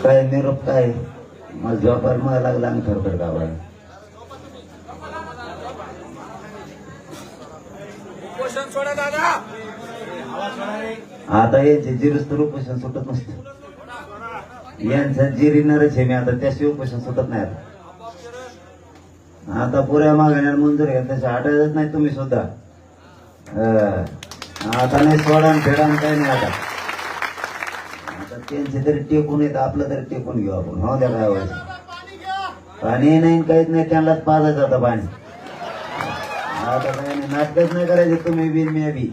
काय निरोप काय मग झोपायला मला लागला आणि खरखर गावाला. आता यांचे जिरच तर उपोषण सुटत नसतं. यांचं जिरिणारच आहे मी आता, त्याशिवाय उपोषण सुटत नाही. आता पुऱ्या मागण्या मंजूर घ्या तशा हटायच नाही तुम्ही सुद्धा. आता नाही सोडा फेडा काही नाही आता त्यांचे तरी टेकून येत आपलं तरी टेकून घेऊ आपण हो द्या काय व्हायचं पाणी नाही काहीच नाही त्यांनाच पाजायचं आता पाणी आता काही नाही नाटकच नाही करायचे तुम्ही बी मी बी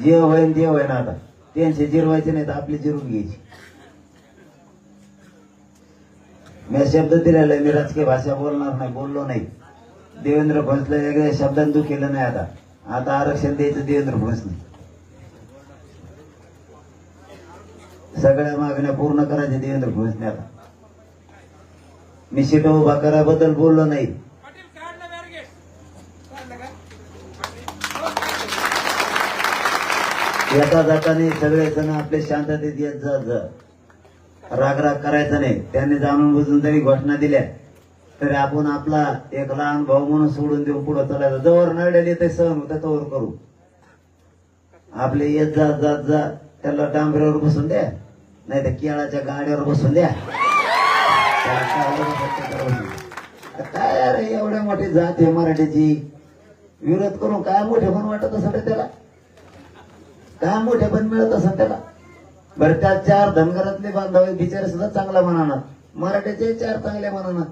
जे होईन ते होईन आता त्यांचे जिरवायचे नाही तर आपली जिरून घ्यायची मी शब्द दिलेला मी राजकीय भाषा बोलणार नाही बोललो नाही देवेंद्र फडणवीसला वेगळ्या शब्दांत तू केलं नाही आता आरक्षण द्यायचं देवेंद्र फडणवीसने सगळ्या मागण्या पूर्ण करायच्या देवेंद्र फडणवीसने आता मी सीट उभा कराबद्दल बोललो नाही येता जाताना सगळे जण आपले शांततेत येत जात राग करायचा नाही त्यांनी जाणून बुजून जरी घोषणा दिल्या तरी आपण आपला एक लहान भाऊ म्हणून सोडून देऊ पुढे चालायचं जवळ नळलेले ते सहन होतं तवर करू आपले येत जात जात जात त्याला डांबऱ्यावर बसून द्या नाही तर केळाच्या गाड्यावर बसून द्या काय अरे एवढ्या मोठी जात आहे मराठीची विरोध करून काय मोठे पण वाटत असं त्याला काय मोठे पण मिळत असं त्याला बरं त्या 4 धनगरातले बांधव बिचारे सुद्धा चांगला म्हणाना मराठीचे 4 चांगले म्हणाना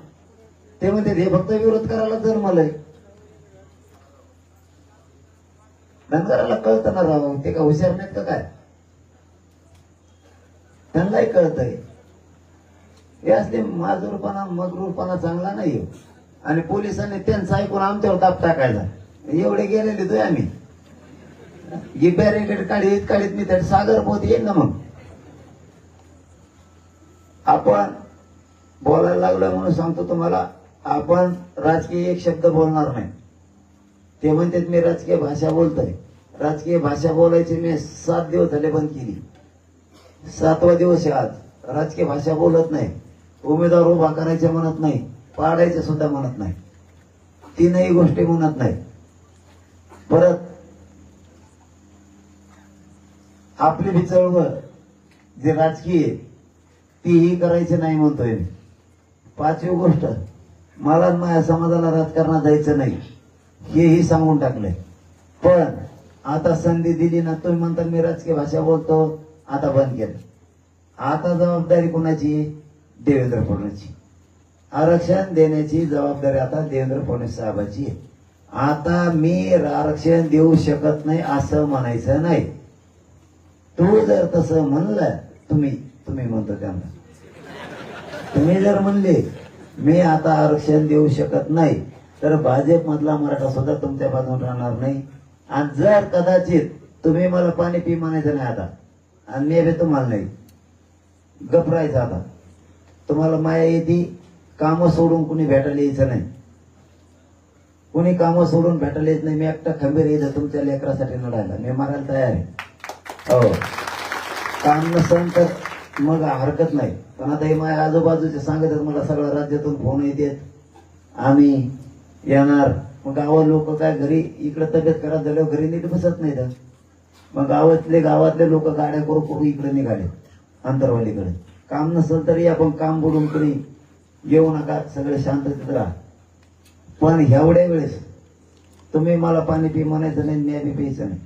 ते म्हणते हे फक्त विरोध करायला जन्मलंय धनगराला कळतं ना राव ते का हुशार नाहीत का काय त्यांनाही कळतंय हे असले माजूरपणा मजरूरपणा चांगला नाही आणि पोलिसांनी त्यांचं ऐकून आमच्यावर ताप टाकायचा एवढे गेलेले तो आम्ही ही बॅरिकेड काढीत मी तर सागर पोत येईल ना मग आपण बोलायला लागलो म्हणून सांगतो तुम्हाला आपण राजकीय एक शब्द बोलणार नाही ते म्हणतात मी राजकीय भाषा बोलतोय राजकीय भाषा बोलायची मी 7 दिवस झाले बंद केली 7वा दिवस आहे आज राजकीय भाषा बोलत नाही उमेदवार उभा करायचे म्हणत नाही पाडायचे सुद्धा म्हणत नाही 3ही गोष्टी म्हणत नाही परत आपली बी चळवळ जे राजकीय तीही करायची नाही म्हणतोय 5वी गोष्ट मला माझ्या समाजाला राजकारणात जायचं नाही हेही सांगून टाकलंय पण आता संधी दिली ना तुम्ही म्हणता मी राजकीय भाषा बोलतो आता बंद केलं आता जबाबदारी कोणाची देवेंद्र फडणवीसची आरक्षण देण्याची जबाबदारी आता देवेंद्र फडणवीस साहेबांची आहे आता मी आरक्षण देऊ शकत नाही असं म्हणायचं नाही तू जर तसं म्हणलं तुम्ही म्हणतो त्यांना तुम्ही जर म्हणले मी आता आरक्षण देऊ शकत नाही तर भाजप मधला मराठा सुद्धा तुमच्या बाजून राहणार नाही आणि जर कदाचित तुम्ही मला पाणी पी म्हणायचं नाही आता आणि मी बी तुम्हाला नाही गपरायचं आता तुम्हाला माया येते कामं सोडून कुणी भेटायला यायचं नाही कुणी कामं सोडून भेटायला येत नाही मी एकटा खंबीर येईल तुमच्या लेकरासाठी लढायला मी मारायला तयार आहे हो काम नसेल तर मग हरकत नाही पण आता हे माझ्या आजूबाजूचे सांगतात मला सगळ्या राज्यातून फोन येतात आम्ही येणार मग गावात लोक काय घरी इकडे तब्येत खराब झाल्यावर घरी नीट बसत नाही तर मग गावातले लोक गाड्या करू इकडे निघाले अंतरवालीकडे काम नसेल तरी आपण काम बुडून करी येऊ नका सगळे शांततेत राहा पण एवढ्या वेळेस तुम्ही मला पाणी पी म्हणायचं नाही मी बी प्यायचं नाही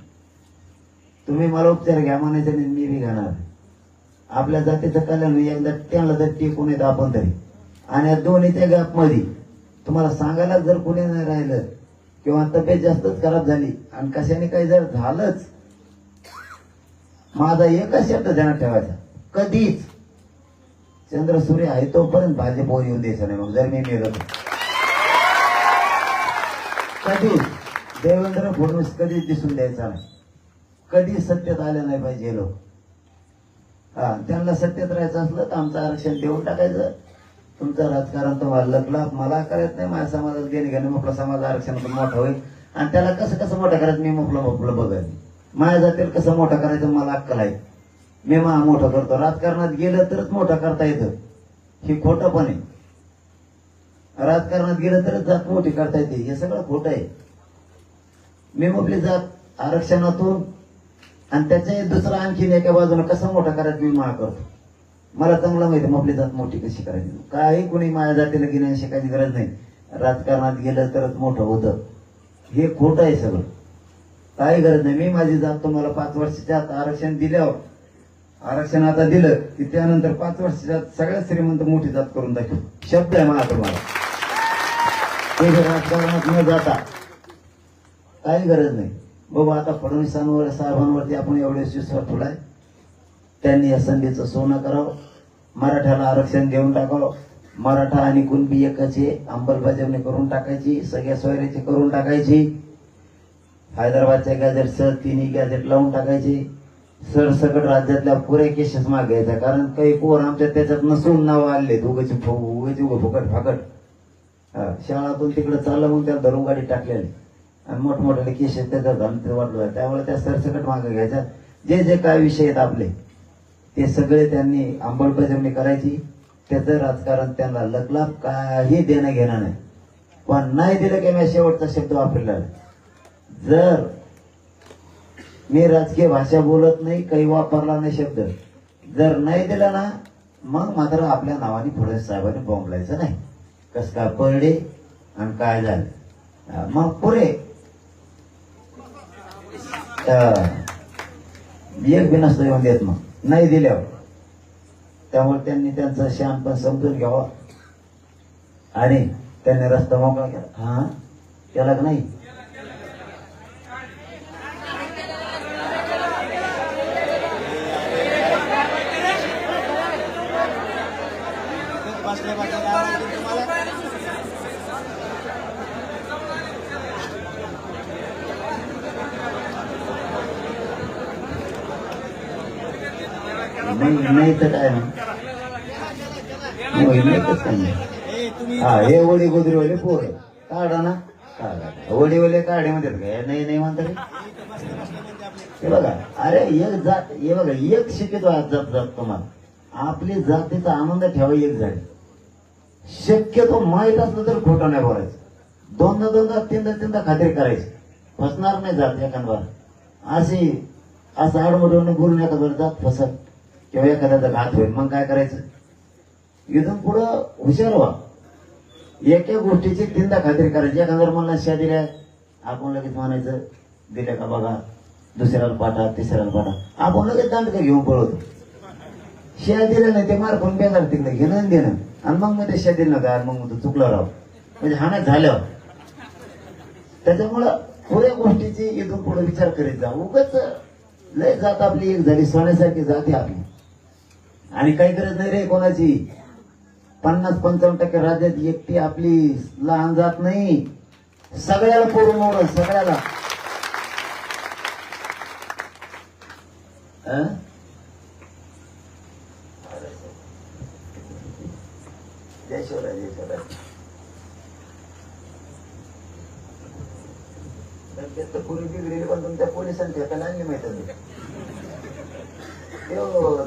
तुम्ही मला उपचार घ्या म्हणायचं नाही मी बी घेणार आपल्या जातीचं कल्याण एकदा त्यांना जर टिकून येत आपण तरी आणि या दोन्हीच्या गॅप मध्ये तुम्हाला सांगायला जर कोणी नाही राहिलं किंवा तब्येत जास्तच खराब झाली आणि कशाने काही जर झालंच माझा एकच शब्द ध्यानात ठेवायचा कधीच चंद्र सूर्य आहे तोपर्यंत भाजपवर येऊन द्यायचं नाही मग जर मी मेलो कधीच देवेंद्र फडणवीस कधीच दिसून द्यायचा नाही कधी सत्तेत आलं नाही पाहिजे लोक त्यांना सत्तेत राहायचं असलं तर आमचं आरक्षण देऊन टाकायचं तुमचं राजकारण तुम्हाला लपला मला करायचं नाही माझ्या समाजात घेणे मोठं समाज आरक्षण मोठं होईल आणि त्याला कसं मोठं करायचं मी मोठलं बघायचं माझ्या जातील कसं मोठं करायचं मला अक्कल आहे मी मोठं करतो राजकारणात गेलं तरच मोठं करता येतं हे खोटं पण आहे राजकारणात गेलं तरच जात मोठी करता येते हे सगळं खोटं आहे मी आपली जात आरक्षणातून आणि त्याच्या दुसरं आणखीन एका बाजूला कसं मोठा करायचं मी मा करतो मला चांगलं माहिती मग आपली जात मोठी कशी करायची काही कुणी माझ्या जातीला घेण्याची शिकायची गरज नाही राजकारणात गेलं तरच मोठं होतं हे खोटं आहे सगळं काही गरज नाही. मी माझी जात तुम्हाला 5 वर्षाच्या आत आरक्षण दिल्यावर, आरक्षण आता दिलं की त्यानंतर 5 वर्षाच्या आत सगळ्यात श्रीमंत मोठी जात करून दाखव. शब्द आहे मला तुम्हाला. ते राजकारणात न जाता काही गरज नाही. बाबा आता फडणवीसांवर साहेबांवरती आपण एवढेच विश्वास ठेवलाय. त्यांनी या संधीचं सोनं करावं, मराठ्याला आरक्षण देऊन टाकावं, मराठा आणि कुणबी एकाची अंमलबजावणी करून टाकायची, सगळ्या सोयऱ्याची करून टाकायची, हैदराबादच्या गॅझेटसह 3 गॅझेट लावून टाकायची, सरसकट राज्यातल्या पुऱ्या केसेस मागायच्या. कारण काही पोर आमच्या त्याच्यात नसून नाव आले उगाची फुकट फाकट शाळातून तिकडे चाललं म्हणून त्याला धरून गाडी टाकलेली आणि मोठमोठ्याले केसेस त्याच्यात वाटलं. त्यामुळे त्या सरसकट मागे घ्यायच्या. जे जे काय विषय आहेत आपले ते सगळे त्यांनी अंमलबजावणी करायची. त्याचं राजकारण त्यांना लकलाप काही देणं घेणं नाही. पण नाही दिलं की मी शेवटचा शब्द वापरला, जर मी राजकीय भाषा बोलत नाही, काही वापरला नाही शब्द, जर नाही दिला ना मग मात्र आपल्या नावाने फडणवीस साहेबांनी बोंबलायचं नाही. कस काय पडले आणि काय झालं मग पुरे एक बिनसतो येऊन देत मग नाही दिल्यावर. त्यामुळे त्यांनी त्यांचं शानपण समजून घ्यावा आणि त्यांनी रस्ता मोकळा केला. हा केला का नाही? बसल्या बसल्या आवाज येतो तुम्हाला. नाही तर काय नाही काय नाही. ए, तुम्ही हा हे वडी गोदरीवाले पोर काढा ना, काढा वडीवाले काढे म्हणतात काय? नाही नाही म्हणतात. बसल्या बसल्या म्हणजे आपले हे बघा, अरे एक जात, हे बघा एक शिकितो जात जात तुम्हाला आपली जातीचा आनंद ठेवा. एक झाली शक्यतो माहीत असलं तर खोटं नाही बोलायचं. दोनदा तीनदा खात्री करायची. फसणार नाही जात एखादबार. असं आडमडवणे बोलून एखाद्या जात फसत किंवा एखाद्याचा घात होईल. मग काय करायचं? इथून पुढं हुशार व्हा. एका गोष्टीची 3दा खात्री करायची. एखाद्या मला शा दिल्या आपण लगेच म्हणायचं दिल्या का बघा, दुसऱ्याला पाठा, तिसऱ्याला पाठा. आपण लगेच दांडका घेऊन पळवतो. शा दिल्या नाही ते मार्कून बेजार तिकडे घेणं देणं आणि मग ते शा दिलं नका मग तो चुकला राव म्हणजे हाणत झाल्यावर. त्याच्यामुळं पुऱ्या गोष्टीची इथून पुढे विचार करीत जा. उगाच लय जात आपली एक झाली, सोन्यासारखी जाते आपली आणि काही गरज नाही रे कोणाची. 50-55% राज्यात एकटी आपली लहान जात नाही. सगळ्याला पोरून मोडून सगळ्याला. जय शिवराय, जय शिवराय. पूर्वी बिघडली पण तुमच्या पोलिसांनी ठेकायला आणली माहिती.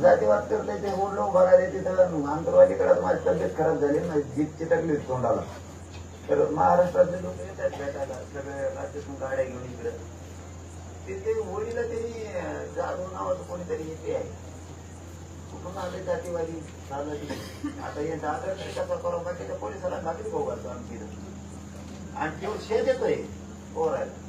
जातीवाद करताय ते ओढलो बघायला तिथं आंतरवादीकडे माझी तब्येत खराब झाली, माझी जीप चिटकली तोंडाला. तर महाराष्ट्रातले लोक येतात भेटायला, सगळे राज्यातून गाड्या घेऊन इकडे. तिथे होळीला त्यांनी जाधव नावाचं कोणीतरी येते आहे. कुठून आले जातीवादी आता हे दादर तरी कसा करा बाकीच्या पोलिसाला नागरिक भोगायचो आमची इथं. आणि तो शेत येतोय पोरायला.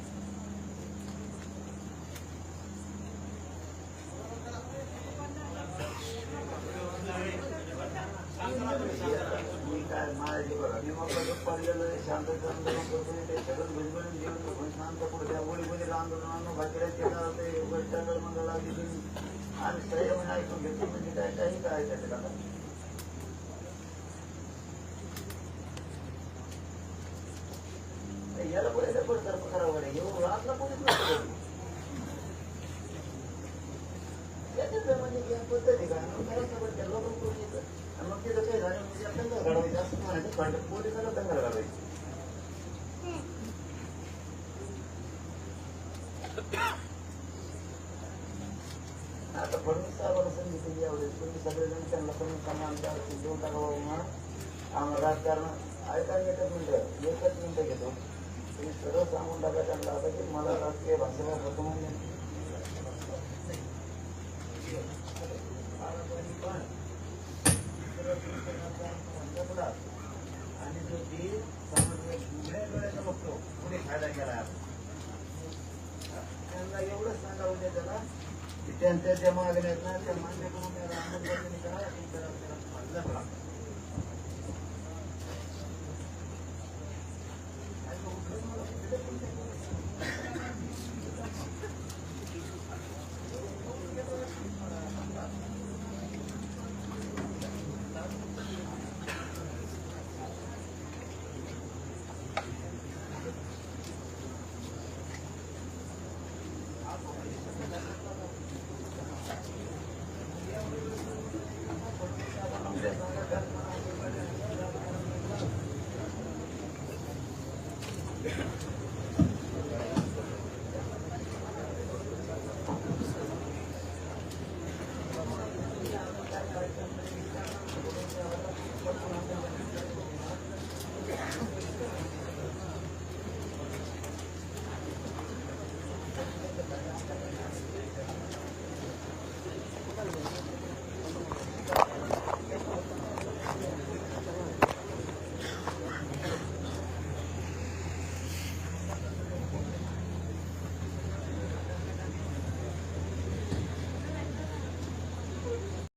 मी काय माझी बघा मी मग पडलेलं शांत आंदोलन करतोय. ते सगळं भुजबळून घेऊन पण शांत पुढे त्या होळीमध्ये आंदोलन बाकीच्या मंडळाला आणि सैन्य ऐकून घेतो म्हणजे काय काही काय त्याच्यात आता. याला बोलायचं पडतं खराब वाढे एवढं आपला पोलीस नसतो म्हणजे पद्धती का लोक मग तिथं काही झालं म्हणजे दंगा घडवायचं असं म्हणायचं. पोलिसाला दंगा घडवायचं. आता फडणवीस साहेबांना संधी दिली यावेळेस तुम्ही सगळेजण त्यांना पण सन्मान देऊन टाका. आम्हाला राजकारण ऐकायला एकच मिनिटं घेतो. तुम्ही सरळ सांगून टाका त्यांना आता की मला राजकीय भाषेला प्रथम आणि जो देश समज बघतो पुढे फायदा केला. की त्यांच्या ज्या मागण्या आहेत ना त्या मान्य करून त्याला अंमलबजावणी करा तुमच्या राज्याला लफडा. आमच्या